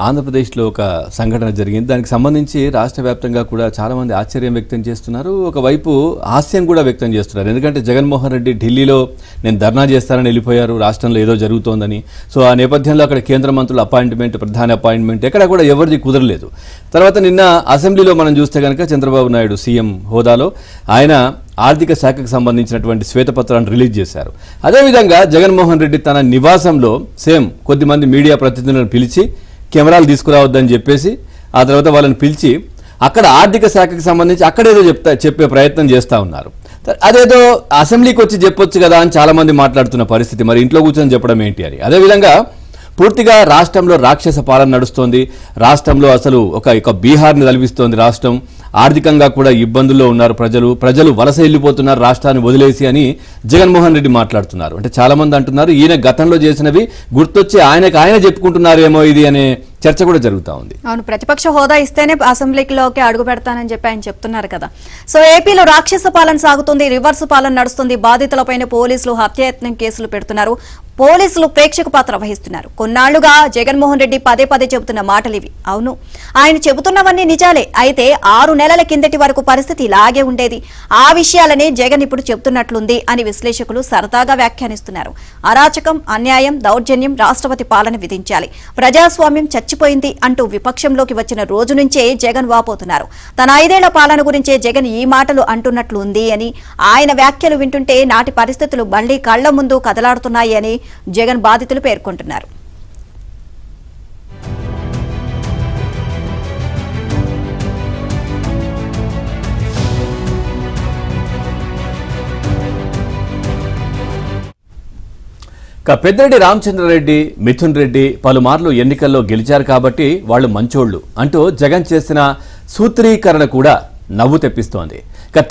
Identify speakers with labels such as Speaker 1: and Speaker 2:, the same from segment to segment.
Speaker 1: ఆంధ్రప్రదేశ్లో ఒక సంఘటన జరిగింది. దానికి సంబంధించి రాష్ట్ర వ్యాప్తంగా కూడా చాలామంది ఆశ్చర్యం వ్యక్తం చేస్తున్నారు. ఒకవైపు హాస్యం కూడా వ్యక్తం చేస్తున్నారు. ఎందుకంటే జగన్మోహన్ రెడ్డి ఢిల్లీలో నేను ధర్నా చేస్తానని వెళ్ళిపోయారు, రాష్ట్రంలో ఏదో జరుగుతోందని. సో ఆ నేపథ్యంలో అక్కడ కేంద్ర మంత్రుల అపాయింట్మెంట్, ప్రధాని అపాయింట్మెంట్ ఎక్కడ కూడా ఎవరిది కుదరలేదు. తర్వాత నిన్న అసెంబ్లీలో మనం చూస్తే కనుక చంద్రబాబు నాయుడు సీఎం హోదాలో ఆయన ఆర్థిక శాఖకు సంబంధించినటువంటి శ్వేతపత్రాన్ని రిలీజ్ చేశారు. అదేవిధంగా జగన్మోహన్ రెడ్డి తన నివాసంలో సేమ్ కొద్దిమంది మీడియా ప్రతినిధులను పిలిచి కెమెరాలు తీసుకురావద్దని చెప్పేసి ఆ తర్వాత వాళ్ళని పిలిచి అక్కడ ఆర్థిక శాఖకు సంబంధించి అక్కడేదో చెప్పే ప్రయత్నం చేస్తూ ఉన్నారు. అదేదో అసెంబ్లీకి వచ్చి చెప్పొచ్చు కదా అని చాలామంది మాట్లాడుతున్న పరిస్థితి. మరి ఇంట్లో కూర్చొని చెప్పడం ఏంటి అని. అదేవిధంగా పూర్తిగా రాష్ట్రంలో రాక్షస పాలన నడుస్తోంది. రాష్ట్రంలో అసలు ఒక బీహార్ని తలపిస్తోంది రాష్ట్రం. ఆర్థికంగా కూడా ఇబ్బందుల్లో ఉన్నారు ప్రజలు వలస వెళ్ళిపోతున్నారు రాష్ట్రాన్ని వదిలేసి అని జగన్మోహన్ రెడ్డి మాట్లాడుతున్నారు. అంటే చాలామంది అంటున్నారు ఈయన గతంలో చేసినవి గుర్తొచ్చి ఆయన చెప్పుకుంటున్నారేమో ఇది అనే చర్చ కూడా జరుగుతూ ఉంది.
Speaker 2: అవును, ప్రతిపక్ష హోదా ఇస్తేనే అసెంబ్లీలోకి అడుగు పెడతానని చెప్పి ఆయన చెప్తున్నారు కదా. సో ఏపీలో రాక్షస పాలన సాగుతుంది, రివర్స్ పాలన నడుస్తుంది. బాధితులపైన పోలీసులు హత్యాయత్నం కేసులు పెడుతున్నారు. పోలీసులు ప్రేక్షక పాత్ర వహిస్తున్నారు. కొన్నాళ్లుగా జగన్మోహన్ రెడ్డి పదే చెబుతున్న మాటలు ఇవి. అవును, ఆయన చెబుతున్నవన్నీ నిజాలే. అయితే 6 నెలల కిందటి వరకు పరిస్థితి ఇలాగే ఉండేది. ఆ విషయాలనే జగన్ ఇప్పుడు చెబుతున్నట్లుంది అని విశ్లేషకులు సరదాగా వ్యాఖ్యానిస్తున్నారు. అరాచకం, అన్యాయం, దౌర్జన్యం, రాష్ట్రపతి పాలన విధించాలి, ప్రజాస్వామ్యం చచ్చిపోయింది అంటూ విపక్షంలోకి వచ్చిన రోజు నుంచే జగన్ వాపోతున్నారు. తన 5 ఏళ్ల పాలన గురించే జగన్ ఈ మాటలు అంటున్నట్లు ఉంది అని, ఆయన వ్యాఖ్యలు వింటుంటే నాటి పరిస్థితులు మళ్లీ కళ్ల ముందు కదలాడుతున్నాయి అని జగన్ బాధితులు పేర్కొంటున్నారు.
Speaker 1: పెద్దిరెడ్డి రామచంద్రారెడ్డి, మిథున్ రెడ్డి పలుమార్లు ఎన్నికల్లో గెలిచారు కాబట్టి వాళ్ళు మంచోళ్లు అంటూ జగన్ చేసిన సూత్రీకరణ కూడా నవ్వు తెప్పిస్తోంది.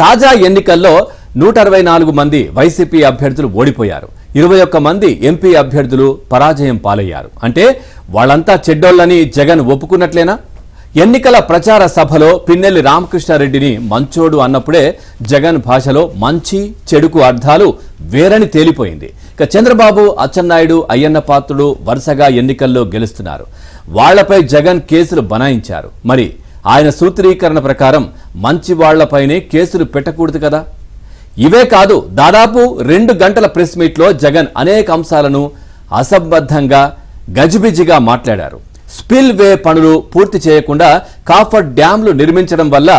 Speaker 1: తాజా ఎన్నికల్లో 164 మంది వైసీపీ అభ్యర్థులు ఓడిపోయారు. 21 మంది ఎంపీ అభ్యర్థులు పరాజయం పాలయ్యారు. అంటే వాళ్ళంతా చెడ్డోళ్లని జగన్ ఒప్పుకున్నట్లేనా? ఎన్నికల ప్రచార సభలో పిన్నెల్లి రామకృష్ణారెడ్డిని మంచోడు అన్నప్పుడే జగన్ భాషలో మంచి చెడుకు అర్థాలు వేరని తేలిపోయింది. చంద్రబాబు, అచ్చెన్నాయుడు, అయ్యన్న పాత్రుడు వరుసగా ఎన్నికల్లో గెలుస్తున్నారు. వాళ్లపై జగన్ కేసులు బనాయించారు. మరి ఆయన సూత్రీకరణ ప్రకారం మంచి వాళ్లపైనే కేసులు పెట్టకూడదు కదా? ఇవే కాదు, దాదాపు 2 గంటల ప్రెస్ మీట్లో జగన్ అనేక అంశాలను అసంబద్ధంగా గజిబిజిగా మాట్లాడారు. స్పిల్ వే పనులు పూర్తి చేయకుండా కాఫర్ డ్యాంలు నిర్మించడం వల్ల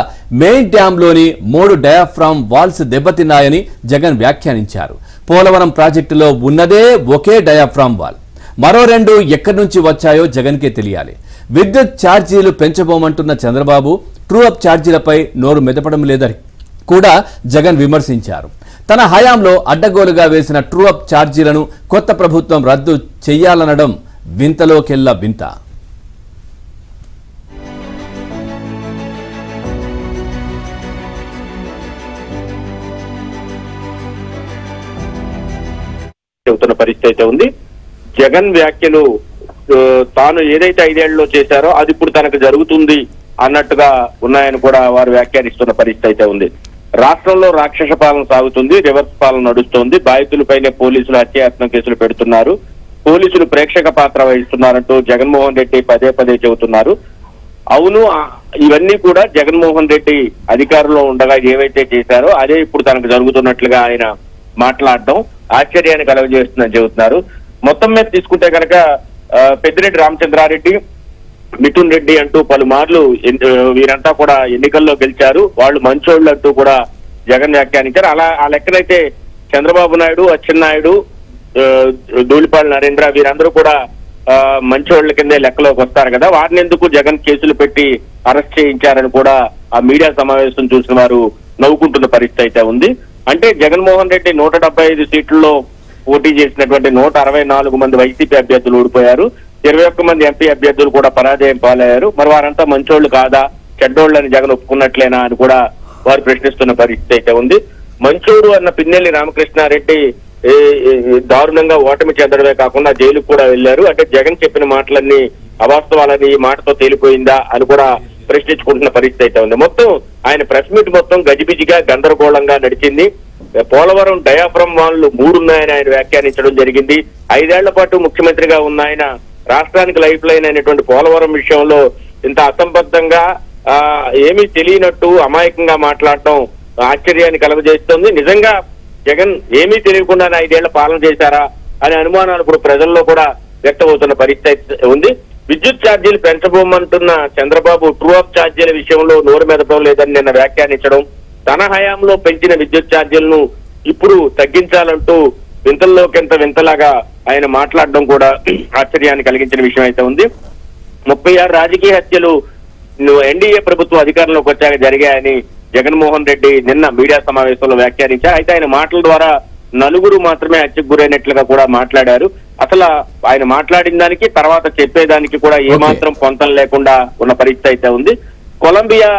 Speaker 1: మెయిన్ డ్యాంలోని 3 డయాఫ్రామ్ వాల్స్ దెబ్బతిన్నాయని జగన్ వ్యాఖ్యానించారు. పోలవరం ప్రాజెక్టులో ఉన్నదే ఒకే డయాఫ్రామ్ వాల్, మరో 2 ఎక్కడి నుంచి వచ్చాయో జగన్కే తెలియాలి. విద్యుత్ ఛార్జీలు పెంచబోమంటున్న చంద్రబాబు ట్రూ అప్ ఛార్జీలపై నోరు మెదపడం లేదని కూడా జగన్ విమర్శించారు. తన హయాంలో అడ్డగోలుగా వేసిన ట్రూ అప్ ఛార్జీలను కొత్త ప్రభుత్వం రద్దు చెయ్యాలనడం వింతలోకెల్లా వింత.
Speaker 3: చెబుతున్న పరిస్థితి అయితే ఉంది. జగన్ వ్యాఖ్యలు తాను ఏదైతే 5 ఏళ్లలో చేశారో అది ఇప్పుడు తనకు జరుగుతుంది అన్నట్టుగా ఉన్నాయని కూడా వారు వ్యాఖ్యానిస్తున్న పరిస్థితి అయితే ఉంది. రాష్ట్రంలో రాక్షస పాలన సాగుతుంది, రివర్స్ పాలన నడుస్తోంది. బాధితులపైనే పోలీసులు హత్యాయత్నం కేసులు పెడుతున్నారు, పోలీసులు ప్రేక్షక పాత్ర వహిస్తున్నారంటూ జగన్మోహన్ రెడ్డి పదే చెబుతున్నారు. అవును, ఇవన్నీ కూడా జగన్మోహన్ రెడ్డి అధికారంలో ఉండగా ఏవైతే చేశారో అదే ఇప్పుడు తనకు జరుగుతున్నట్లుగా ఆయన మాట్లాడడం ఆశ్చర్యాన్ని కలుగజేస్తుందని చెబుతున్నారు. మొత్తం మీద తీసుకుంటే కనుక పెద్దిరెడ్డి రామచంద్రారెడ్డి, మిథున్ రెడ్డి అంటూ పలుమార్లు వీరంతా కూడా ఎన్నికల్లో గెలిచారు, వాళ్ళు మంచోళ్ళు అంటూ కూడా జగన్ వ్యాఖ్యానించారు. ఆ లెక్కనైతే చంద్రబాబు నాయుడు, అచ్చెన్నాయుడు, ధూళిపాళ నరేంద్ర వీరందరూ కూడా మంచోళ్ల కిందే లెక్కలోకి వస్తారు కదా. వారిని ఎందుకు జగన్ కేసులు పెట్టి అరెస్ట్ చేయించారని కూడా ఆ మీడియా సమావేశం చూసిన వారు నవ్వుకుంటున్న పరిస్థితి అయితే ఉంది. అంటే జగన్మోహన్ రెడ్డి 175 సీట్లలో పోటీ చేసినటువంటి 164 మంది వైసీపీ అభ్యర్థులు ఓడిపోయారు. 21 మంది ఎంపీ అభ్యర్థులు కూడా పరాజయం పాలయ్యారు. మరి వారంతా మంచోళ్లు కాదా, చెడ్డోళ్ళని జగన్ ఒప్పుకున్నట్లేనా అని కూడా వారు ప్రశ్నిస్తున్న పరిస్థితి అయితే ఉంది. మంచోడు అన్న పిన్నెల్లి రామకృష్ణారెడ్డి దారుణంగా ఓటమి చెందడమే కాకుండా జైలుకు కూడా వెళ్లారు. అంటే జగన్ చెప్పిన మాటలన్నీ అవాస్తవాలని ఈ మాటతో తేలిపోయిందా అని కూడా ప్రశ్నించుకుంటున్న పరిస్థితి అయితే ఉంది. మొత్తం ఆయన ప్రెస్ మీట్ మొత్తం గజిబిజిగా గందరగోళంగా నడిచింది. పోలవరం డయాఫ్రమ్ వాల్లు 3 ఉన్నాయని ఆయన వ్యాఖ్యానించడం జరిగింది. 5 ఏళ్ల పాటు ముఖ్యమంత్రిగా ఉన్న ఆయన రాష్ట్రానికి లైఫ్ లైన్ అయినటువంటి పోలవరం విషయంలో ఇంత అసంబద్ధంగా ఏమీ తెలియనట్టు అమాయకంగా మాట్లాడటం ఆశ్చర్యాన్ని కలుగజేస్తుంది. నిజంగా జగన్ ఏమీ తెలియకుండా 5 ఏళ్ల పాలన చేశారా అనే అనుమానాలు ఇప్పుడు ప్రజల్లో కూడా వ్యక్తమవుతున్న పరిస్థితి ఉంది. విద్యుత్ ఛార్జీలు పెంచబోమంటున్న చంద్రబాబు ట్రూ అప్ ఛార్జీల విషయంలో నోరు మెదపడం లేదని నిన్న వ్యాఖ్యానించడం, తన హయాంలో పెంచిన విద్యుత్ ఛార్జీలను ఇప్పుడు తగ్గించాలంటూ వింతల్లోకింత వింతలాగా ఆయన మాట్లాడడం కూడా ఆశ్చర్యాన్ని కలిగించిన విషయం అయితే ఉంది. 36 రాజకీయ హత్యలు ఎన్డీఏ ప్రభుత్వం అధికారంలోకి వచ్చాక జరిగాయని జగన్మోహన్ రెడ్డి నిన్న మీడియా సమావేశంలో వ్యాఖ్యానించారు. అయితే ఆయన మాటల ద్వారా నలుగురు మాత్రమే హత్యకు గురైనట్లుగా కూడా మాట్లాడారు. అసలు ఆయన మాట్లాడిన దానికి తర్వాత చెప్పేదానికి కూడా ఏమాత్రం పొంతం లేకుండా ఉన్న పరిస్థితి అయితే ఉంది. కొలంబియా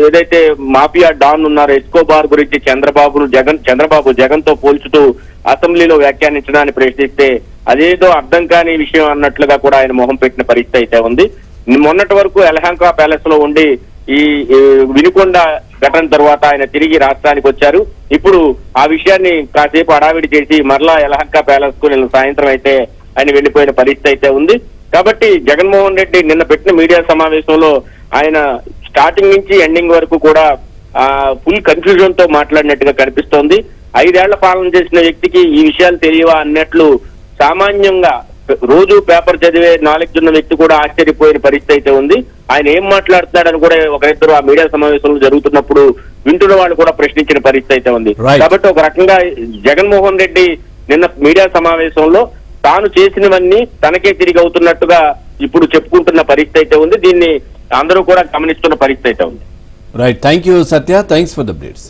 Speaker 3: ఏదైతే మాఫియా డాన్ ఉన్నారో ఎస్కోబార్ గురించి చంద్రబాబు జగన్ తో పోల్చుతూ అసెంబ్లీలో వ్యాఖ్యానించడాన్ని ప్రశ్నిస్తే అదేదో అర్థం కాని విషయం అన్నట్లుగా కూడా ఆయన మొహం పెట్టిన పరిస్థితి అయితే ఉంది. మొన్నటి వరకు యలహంక ప్యాలెస్ లో ఉండి ఈ వినుకొండ ఘటన తర్వాత ఆయన తిరిగి రాష్ట్రానికి వచ్చారు. ఇప్పుడు ఆ విషయాన్ని కాసేపు హడావిడి చేసి మరలా యలహంక ప్యాలెస్ కు నిన్న సాయంత్రం అయితే ఆయన వెళ్లిపోయిన పరిస్థితి అయితే ఉంది. కాబట్టి జగన్మోహన్ రెడ్డి నిన్న పెట్టిన మీడియా సమావేశంలో ఆయన స్టార్టింగ్ నుంచి ఎండింగ్ వరకు కూడా ఫుల్ కన్ఫ్యూజన్ తో మాట్లాడినట్టుగా కనిపిస్తోంది. 5 ఏళ్ల పాలన చేసిన వ్యక్తికి ఈ విషయాలు తెలియవా అన్నట్లు సామాన్యంగా రోజు పేపర్ చదివే నాలెడ్జ్ ఉన్న వ్యక్తి కూడా ఆశ్చర్యపోయిన పరిస్థితి అయితే ఉంది. ఆయన ఏం మాట్లాడుతున్నాడని కూడా ఒకరిద్దరు ఆ మీడియా సమావేశంలో జరుగుతున్నప్పుడు వింటున్న వాళ్ళు కూడా ప్రశ్నించిన పరిస్థితి అయితే ఉంది. కాబట్టి ఒక రకంగా జగన్మోహన్ రెడ్డి నిన్న మీడియా సమావేశంలో తాను చేసినవన్నీ తనకే తిరిగి అవుతున్నట్టుగా ఇప్పుడు చెప్పుకుంటున్న పరిస్థితి అయితే ఉంది. దీన్ని అందరూ కూడా గమనిస్తున్న పరిస్థితి అయితే ఉంది.
Speaker 1: Right, thank you Satya, thanks for the updates.